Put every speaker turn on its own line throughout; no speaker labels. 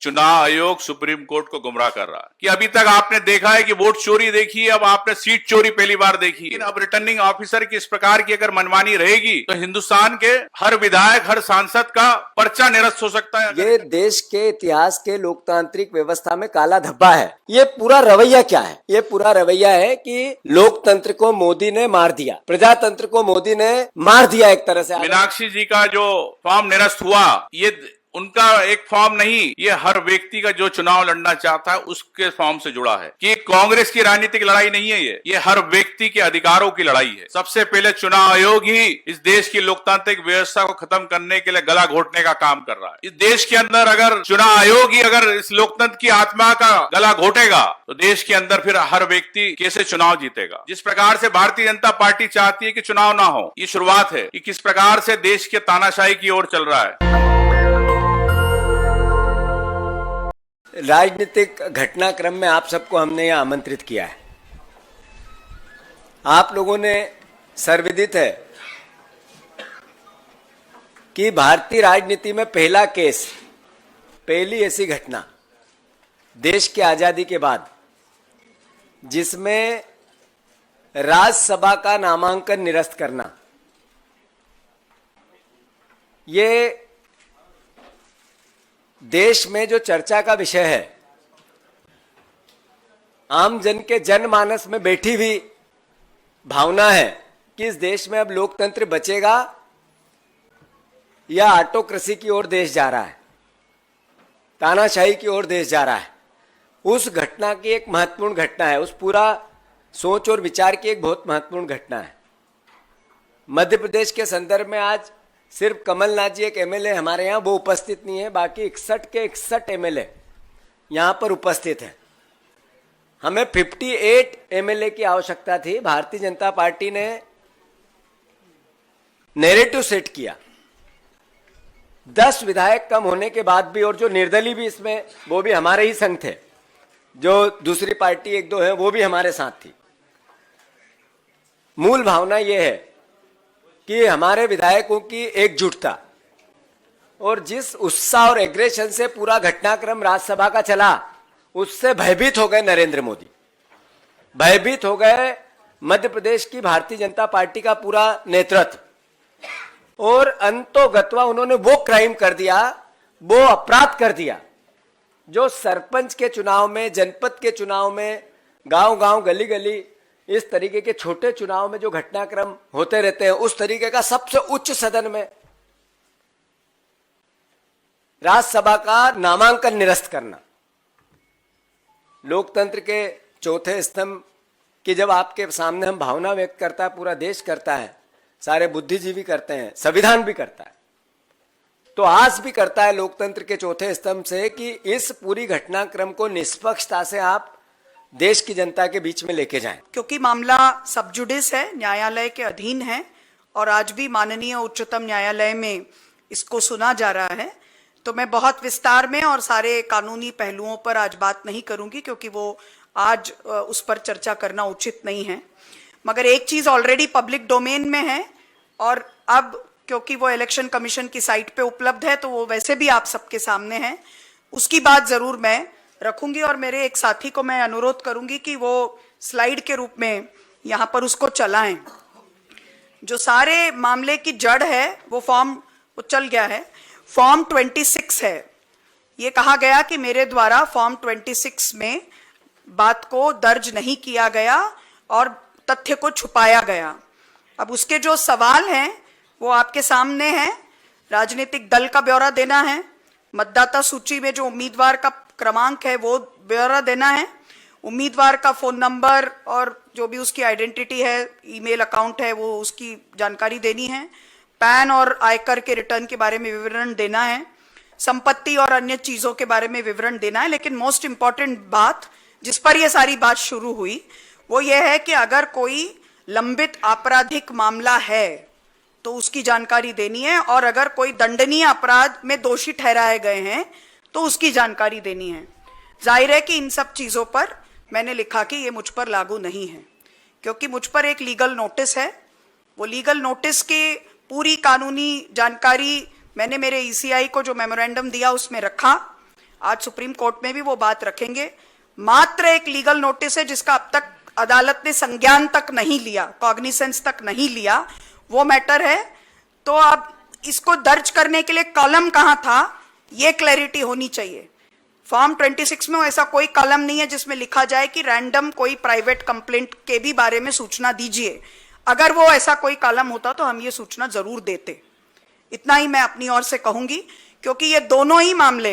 चुनाव आयोग supreme court को गुमराह कर रहा है कि अभी तक आपने देखा है कि वोट चोरी देखी है, अब आपने सीट चोरी पहली बार देखी है। अब रिटर्निंग ऑफिसर की इस प्रकार की अगर मनमानी रहेगी तो हिंदुस्तान के हर विधायक, हर सांसद का पर्चा निरस्त हो सकता है।
ये देश के इतिहास के लोकतांत्रिक व्यवस्था में काला धब्बा है। ये पूरा रवैया क्या है? ये पूरा रवैया है कि लोकतंत्र को मोदी ने मार दिया, प्रजातंत्र को मोदी ने मार दिया एक तरह से।
मीनाक्षी जी का जो फॉर्म निरस्त हुआ, ये उनका एक फॉर्म नहीं, ये हर व्यक्ति का जो चुनाव लड़ना चाहता है उसके फॉर्म से जुड़ा है कि कांग्रेस की राजनीतिक लड़ाई नहीं है, ये हर व्यक्ति के अधिकारों की लड़ाई है। सबसे पहले चुनाव आयोग ही इस देश की लोकतांत्रिक व्यवस्था को खत्म करने के लिए गला घोटने का काम कर रहा है। इस देश के अंदर अगर चुनाव आयोग ही अगर इस लोकतंत्र की आत्मा का गला घोटेगा तो देश के अंदर फिर हर व्यक्ति कैसे चुनाव जीतेगा। जिस प्रकार से भारतीय जनता पार्टी चाहती है कि चुनाव ना हो, ये शुरुआत है कि किस प्रकार से देश के तानाशाही की ओर चल रहा है।
राजनीतिक घटनाक्रम में आप सबको हमने यहाँ आमंत्रित किया है। आप लोगों ने सर्वविदित है कि भारतीय राजनीति में पहला केस, पहली ऐसी घटना देश की आजादी के बाद जिसमें राज्यसभा का नामांकन निरस्त करना, ये देश में जो चर्चा का विषय है, आम जन के जनमानस में बैठी हुई भावना है कि इस देश में अब लोकतंत्र बचेगा या ऑटोक्रेसी की ओर देश जा रहा है, तानाशाही की ओर देश जा रहा है। उस घटना की एक महत्वपूर्ण घटना है, उस पूरा सोच और विचार की एक बहुत महत्वपूर्ण घटना है। मध्य प्रदेश के संदर्भ में आज सिर्फ कमलनाथ जी एक एमएलए हमारे यहाँ वो उपस्थित नहीं है, बाकी 61 के 61 एमएलए यहाँ पर उपस्थित हैं। हमें 58 एमएलए की आवश्यकता थी। भारतीय जनता पार्टी ने नैरेटिव सेट किया, 10 विधायक कम होने के बाद भी, और जो निर्दलीय भी इसमें वो भी हमारे ही संग थे, जो दूसरी पार्टी एक दो है वो भी हमारे साथ थी। मूल भावना ये है कि हमारे विधायकों की एकजुटता और जिस उत्साह और एग्रेशन से पूरा घटनाक्रम राज्यसभा का चला, उससे भयभीत हो गए नरेंद्र मोदी, भयभीत हो गए मध्य प्रदेश की भारतीय जनता पार्टी का पूरा नेतृत्व, और अंतोगत्वा उन्होंने वो क्राइम कर दिया, वो अपराध कर दिया जो सरपंच के चुनाव में, जनपद के चुनाव में, गांव-गांव, गली-गली, इस तरीके के छोटे चुनाव में जो घटनाक्रम होते रहते हैं, उस तरीके का सबसे उच्च सदन में राज्यसभा का नामांकन निरस्त करना। लोकतंत्र के चौथे स्तंभ की जब आपके सामने हम भावना व्यक्त करता है, पूरा देश करता है, सारे बुद्धिजीवी करते हैं, संविधान भी करता है, तो आस भी करता है लोकतंत्र के चौथे स्तंभ से कि इस पूरी घटनाक्रम को निष्पक्षता से आप देश की जनता के बीच में लेके जाएं।
क्योंकि मामला सब जुडिस है, न्यायालय के अधीन है, और आज भी माननीय उच्चतम न्यायालय में इसको सुना जा रहा है, तो मैं बहुत विस्तार में और सारे कानूनी पहलुओं पर आज बात नहीं करूंगी, क्योंकि वो आज उस पर चर्चा करना उचित नहीं है। मगर एक चीज ऑलरेडी पब्लिक डोमेन में है, और अब क्योंकि वो इलेक्शन कमीशन की साइट पे उपलब्ध है, तो वो वैसे भी आप सबके सामने है, उसकी बात जरूर मैं रखूंगी। और मेरे एक साथी को मैं अनुरोध करूंगी कि वो स्लाइड के रूप में यहाँ पर उसको चलाएं। जो सारे मामले की जड़ है वो फॉर्म, वो चल गया है, फॉर्म 26 है। ये कहा गया कि मेरे द्वारा फॉर्म 26 में बात को दर्ज नहीं किया गया और तथ्य को छुपाया गया। अब उसके जो सवाल हैं वो आपके सामने हैं। राजनीतिक दल का ब्यौरा देना है, मतदाता सूची में जो उम्मीदवार का क्रमांक है वो ब्यौरा देना है, उम्मीदवार का फोन नंबर और जो भी उसकी आइडेंटिटी है, ईमेल अकाउंट है, वो उसकी जानकारी देनी है, पैन और आयकर के रिटर्न के बारे में विवरण देना है, संपत्ति और अन्य चीजों के बारे में विवरण देना है। लेकिन मोस्ट इंपॉर्टेंट बात जिस पर यह सारी बात शुरू हुई वो ये है कि अगर कोई लंबित आपराधिक मामला है तो उसकी जानकारी देनी है, और अगर कोई दंडनीय अपराध में दोषी ठहराए गए हैं तो उसकी जानकारी देनी है। जाहिर है कि इन सब चीजों पर मैंने लिखा कि ये मुझ पर लागू नहीं है, क्योंकि मुझ पर एक लीगल नोटिस है। वो लीगल नोटिस की पूरी कानूनी जानकारी मैंने मेरे ईसीआई को जो मेमोरेंडम दिया उसमें रखा। आज सुप्रीम कोर्ट में भी वो बात रखेंगे। मात्र एक लीगल नोटिस है जिसका अब तक अदालत ने संज्ञान तक नहीं लिया, कॉग्निसेंस तक नहीं लिया, वो मैटर है। तो अब इसको दर्ज करने के लिए कॉलम कहां था, ये क्लैरिटी होनी चाहिए। फॉर्म 26 में ऐसा कोई कॉलम नहीं है जिसमें लिखा जाए कि रैंडम कोई प्राइवेट कंप्लेंट के भी बारे में सूचना दीजिए। अगर वो ऐसा कोई कॉलम होता तो हम ये सूचना जरूर देते। इतना ही मैं अपनी ओर से कहूंगी, क्योंकि ये दोनों ही मामले,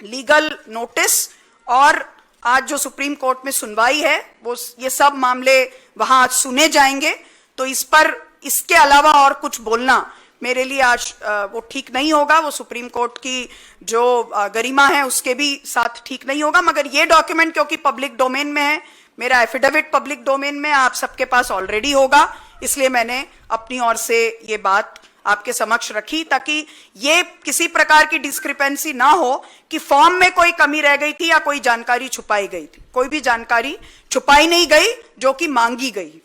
लीगल नोटिस और आज जो सुप्रीम कोर्ट में सुनवाई है, वो ये सब मामले वहां आज सुने जाएंगे। तो इस पर इसके अलावा और कुछ बोलना मेरे लिए आज वो ठीक नहीं होगा, वो सुप्रीम कोर्ट की जो गरिमा है उसके भी साथ ठीक नहीं होगा। मगर ये डॉक्यूमेंट क्योंकि पब्लिक डोमेन में है, मेरा एफिडेविट पब्लिक डोमेन में आप सबके पास ऑलरेडी होगा, इसलिए मैंने अपनी ओर से ये बात आपके समक्ष रखी, ताकि ये किसी प्रकार की डिस्क्रिपेंसी ना हो कि फॉर्म में कोई कमी रह गई थी या कोई जानकारी छुपाई गई थी। कोई भी जानकारी छुपाई नहीं गई, जो कि मांगी गई।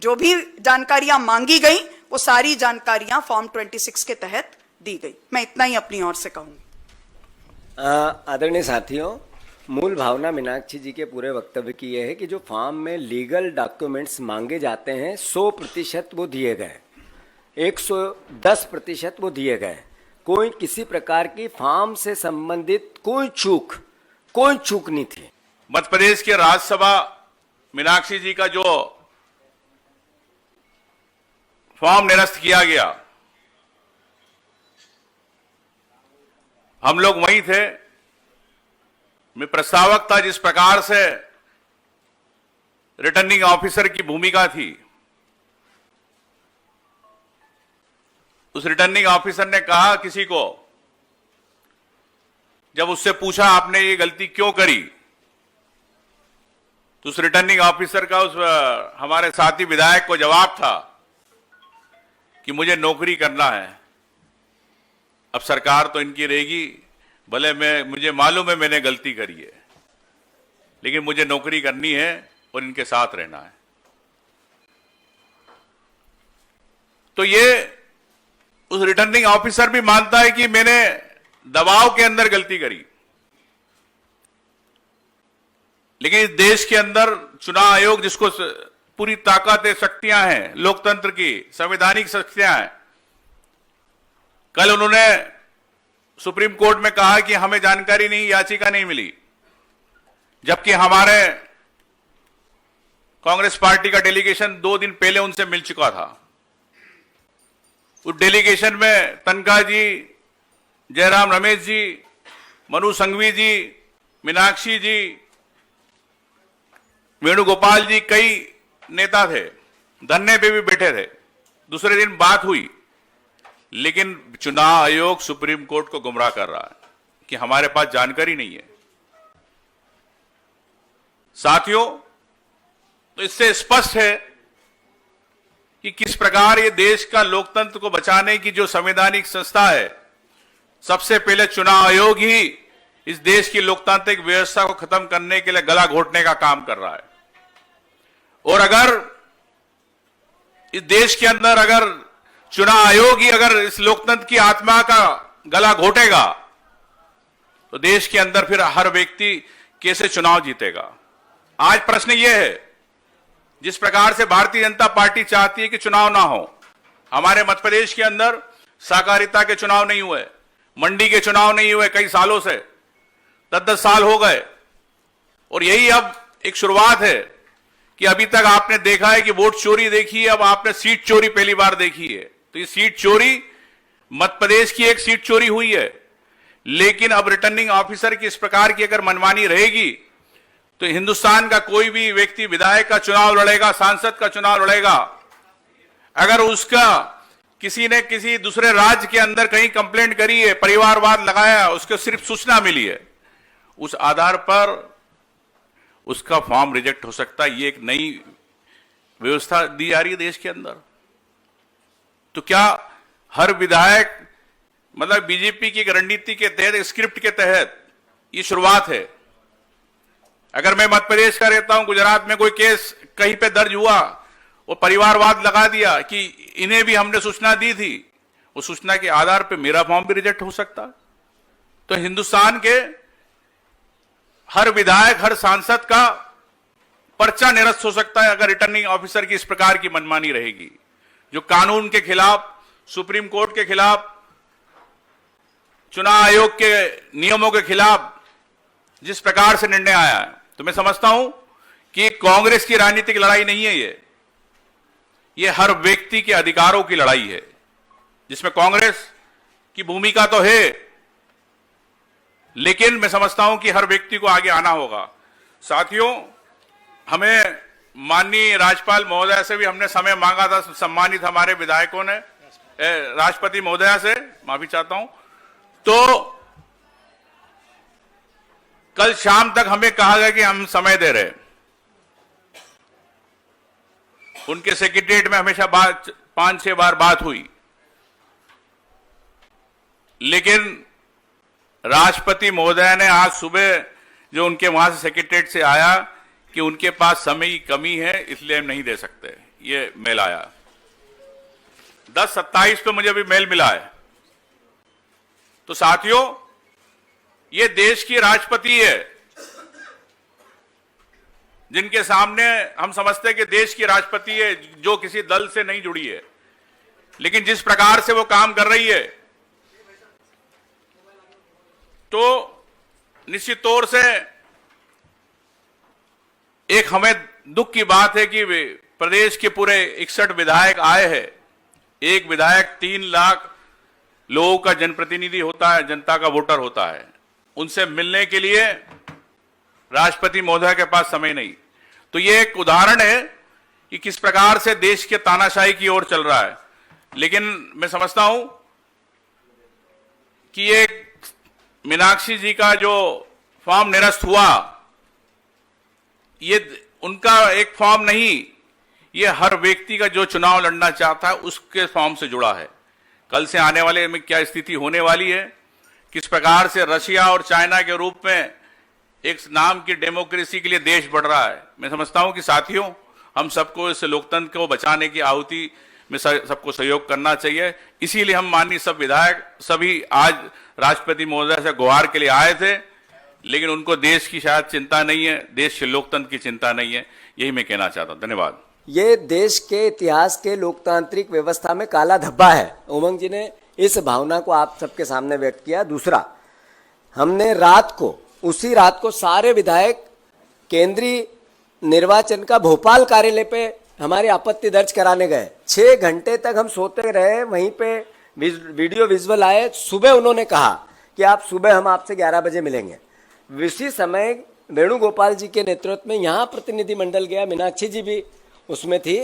जो भी जानकारियां मांगी गई वो सारी जानकारियां फॉर्म 26 के तहत दी गई। मैं इतना ही अपनी ओर से कहूंगी।
आदरणीय साथियों, मूल भावना मीनाक्षी जी के पूरे वक्तव्य की यह है कि जो फॉर्म में लीगल डॉक्यूमेंट्स मांगे जाते हैं 100% वो दिए गए, 110% वो दिए गए। कोई किसी प्रकार की फॉर्म से संबंधित कोई चूक नहीं थी।
मध्य प्रदेश के राज्यसभा मीनाक्षी जी का जो फॉर्म निरस्त किया गया, हम लोग वहीं थे, मैं प्रस्तावक था। जिस प्रकार से रिटर्निंग ऑफिसर की भूमिका थी, उस रिटर्निंग ऑफिसर ने कहा किसी को, जब उससे पूछा आपने ये गलती क्यों करी, तो उस रिटर्निंग ऑफिसर का उस हमारे साथी विधायक को जवाब था कि मुझे नौकरी करना है। अब सरकार तो इनकी रहेगी, भले मुझे मालूम है मैंने गलती करी है, लेकिन मुझे नौकरी करनी है और इनके साथ रहना है। तो ये उस रिटर्निंग ऑफिसर भी मानता है कि मैंने दबाव के अंदर गलती करी। लेकिन इस देश के अंदर चुनाव आयोग, जिसको पूरी ताकतें, शक्तियां हैं, लोकतंत्र की संवैधानिक शक्तियां हैं, कल उन्होंने सुप्रीम कोर्ट में कहा कि हमें जानकारी नहीं, याचिका नहीं मिली, जबकि हमारे कांग्रेस पार्टी का डेलीगेशन 2 दिन पहले उनसे मिल चुका था। उस डेलीगेशन में तनखा जी, जयराम रमेश जी, मनु संघवी जी, मीनाक्षी जी, वेणुगोपाल जी, कई नेता थे, धरने पे भी बैठे थे। दूसरे दिन बात हुई, लेकिन चुनाव आयोग सुप्रीम कोर्ट को गुमराह कर रहा है कि हमारे पास जानकारी नहीं है। साथियों, तो इससे स्पष्ट है कि किस प्रकार ये देश का लोकतंत्र को बचाने की जो संवैधानिक संस्था है, सबसे पहले चुनाव आयोग ही इस देश की लोकतांत्रिक व्यवस्था को खत्म करने के लिए गला घोटने का काम कर रहा है। और अगर इस देश के अंदर अगर चुनाव आयोग ही अगर इस लोकतंत्र की आत्मा का गला घोटेगा, तो देश के अंदर फिर हर व्यक्ति कैसे चुनाव जीतेगा। आज प्रश्न यह है, जिस प्रकार से भारतीय जनता पार्टी चाहती है कि चुनाव ना हो, हमारे मध्य प्रदेश के अंदर सहकारिता के चुनाव नहीं हुए, मंडी के चुनाव नहीं हुए, कई सालों से 10-10 साल हो गए। और यही अब एक शुरुआत है कि अभी तक आपने देखा है कि वोट चोरी देखी है, अब आपने सीट चोरी पहली बार देखी है। तो ये सीट चोरी, मध्य प्रदेश की एक सीट चोरी हुई है। लेकिन अब रिटर्निंग ऑफिसर की इस प्रकार की अगर मनमानी रहेगी, तो हिंदुस्तान का कोई भी व्यक्ति विधायक का चुनाव लड़ेगा, सांसद का चुनाव लड़ेगा, अगर उसका किसी ने किसी दूसरे राज्य के अंदर कहीं कंप्लेंट करी है, परिवारवाद लगाया, उसको सिर्फ सूचना मिली है, उस आधार पर उसका फॉर्म रिजेक्ट हो सकता है। ये एक नई व्यवस्था दी जा रही है देश के अंदर। तो क्या हर विधायक, मतलब बीजेपी की रणनीति के तहत, स्क्रिप्ट के तहत ये शुरुआत है। अगर मैं मध्य प्रदेश का रहता हूं, गुजरात में कोई केस कहीं पे दर्ज हुआ और परिवारवाद लगा दिया कि इन्हें भी हमने सूचना दी थी, उस सूचना के आधार पे मेरा फॉर्म भी रिजेक्ट हो सकता है। तो हिंदुस्तान के हर विधायक, हर सांसद का पर्चा निरस्त हो सकता है अगर रिटर्निंग ऑफिसर की इस प्रकार की मनमानी रहेगी। जो कानून के खिलाफ, सुप्रीम कोर्ट के खिलाफ, चुनाव आयोग के नियमों के खिलाफ जिस प्रकार से निर्णय आया है, तो मैं समझता हूं कि कांग्रेस की राजनीतिक लड़ाई नहीं है ये हर व्यक्ति के अधिकारों की लड़ाई है, जिसमें कांग्रेस की भूमिका तो है, लेकिन मैं समझता हूं कि हर व्यक्ति को आगे आना होगा। साथियों, हमें माननीय राज्यपाल महोदय से भी हमने समय मांगा था, सम्मानित हमारे विधायकों ने, राष्ट्रपति महोदया से माफी चाहता हूं, तो कल शाम तक हमें कहा गया कि हम समय दे रहे। उनके सेक्रेटरीट में हमेशा 5-6 बार बात हुई, लेकिन राष्ट्रपति महोदय ने आज सुबह जो उनके वहां से सेक्रेटरीट से आया कि उनके पास समय की कमी है, इसलिए हम नहीं दे सकते, ये मेल आया। 10/27 पे मुझे अभी मेल मिला है। तो साथियों, ये देश की राष्ट्रपति है, जिनके सामने हम समझते हैं कि देश की राष्ट्रपति है, जो किसी दल से नहीं जुड़ी है, लेकिन जिस प्रकार से वो काम कर रही है, तो निश्चित तौर से एक हमें दुख की बात है कि प्रदेश के पूरे 61 विधायक आए हैं। एक विधायक 3 लाख लोगों का जनप्रतिनिधि होता है, जनता का वोटर होता है, उनसे मिलने के लिए राष्ट्रपति महोदय के पास समय नहीं। तो ये एक उदाहरण है कि किस प्रकार से देश के तानाशाही की ओर चल रहा है। लेकिन मैं समझता हूं कि ये मीनाक्षी जी का जो फॉर्म निरस्त हुआ, ये उनका एक फॉर्म नहीं, ये हर व्यक्ति का जो चुनाव लड़ना चाहता है उसके फॉर्म से जुड़ा है। कल से आने वाले में क्या स्थिति होने वाली है, किस प्रकार से रशिया और चाइना के रूप में एक नाम की डेमोक्रेसी के लिए देश बढ़ रहा है। मैं समझता हूं कि साथियों, हम सबको इस लोकतंत्र को बचाने की आहुति में सबको सहयोग करना चाहिए। इसीलिए हम माननीय सब विधायक सभी आज राष्ट्रपति महोदय से गुहार के लिए आए थे, लेकिन उनको देश की शायद चिंता नहीं है, देश के लोकतंत्र की चिंता नहीं है। यही मैं कहना चाहता हूं। धन्यवाद।
ये देश के इतिहास के लोकतांत्रिक व्यवस्था में काला धब्बा है। उमंग जी ने इस भावना को आप सबके सामने व्यक्त किया। दूसरा, हमने उसी रात को सारे विधायक केंद्रीय निर्वाचन का भोपाल कार्यालय पे हमारी आपत्ति दर्ज कराने गए। 6 घंटे तक हम सोते रहे, वहीं पे वीडियो विजुअल आए। सुबह उन्होंने कहा कि आप सुबह हम आपसे 11 बजे मिलेंगे। इसी समय वेणुगोपाल जी के नेतृत्व में यहाँ प्रतिनिधि मंडल गया, मीनाक्षी जी भी उसमें थी।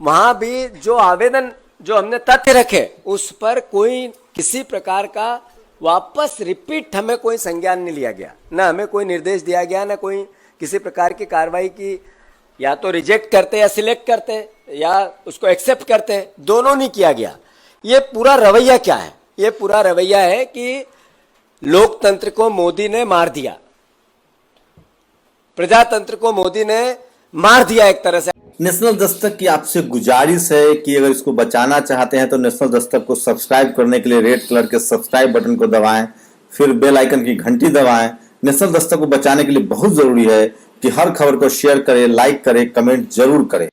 वहां भी जो आवेदन, जो हमने तथ्य रखे, उस पर कोई किसी प्रकार का वापस रिपीट हमें कोई संज्ञान नहीं लिया गया, ना हमें कोई निर्देश दिया गया, ना कोई किसी प्रकार की कार्रवाई की। या तो रिजेक्ट करते या सिलेक्ट करते या उसको एक्सेप्ट करते, दोनों नहीं किया गया। ये पूरा रवैया क्या है? ये पूरा रवैया है कि लोकतंत्र को मोदी ने मार दिया, प्रजातंत्र को मोदी ने मार दिया एक तरह से।
नेशनल दस्तक की आपसे गुजारिश है कि अगर इसको बचाना चाहते हैं तो नेशनल दस्तक को सब्सक्राइब करने के लिए रेड कलर के सब्सक्राइब बटन को दबाएं, फिर बेल आइकन की घंटी दबाएं। नेशनल दस्तक को बचाने के लिए बहुत जरूरी है कि हर खबर को शेयर करें, लाइक करें, कमेंट जरूर करें।